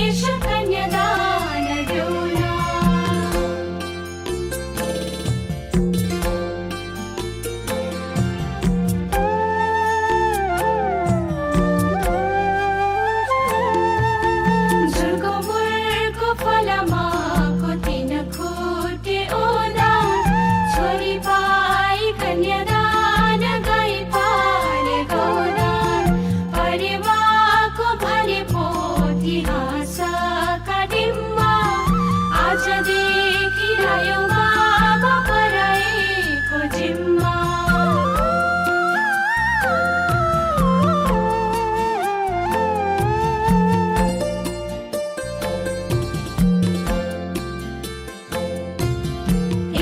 विशेष कन्यादान देऊना झुल्को मुर्को फलामाको तिन खुट्टे ओदा छोरी पाई कन्यादान गई पाले गौदान परिवारको भने पोथी हाँसका डिम्बा आजदेखि रह्यो बाबा पराएको जिम्मा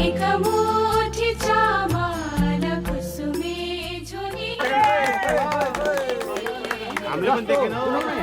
एक मुठी चामल कुसुमे झोली हामीले पनि देखेनौँ।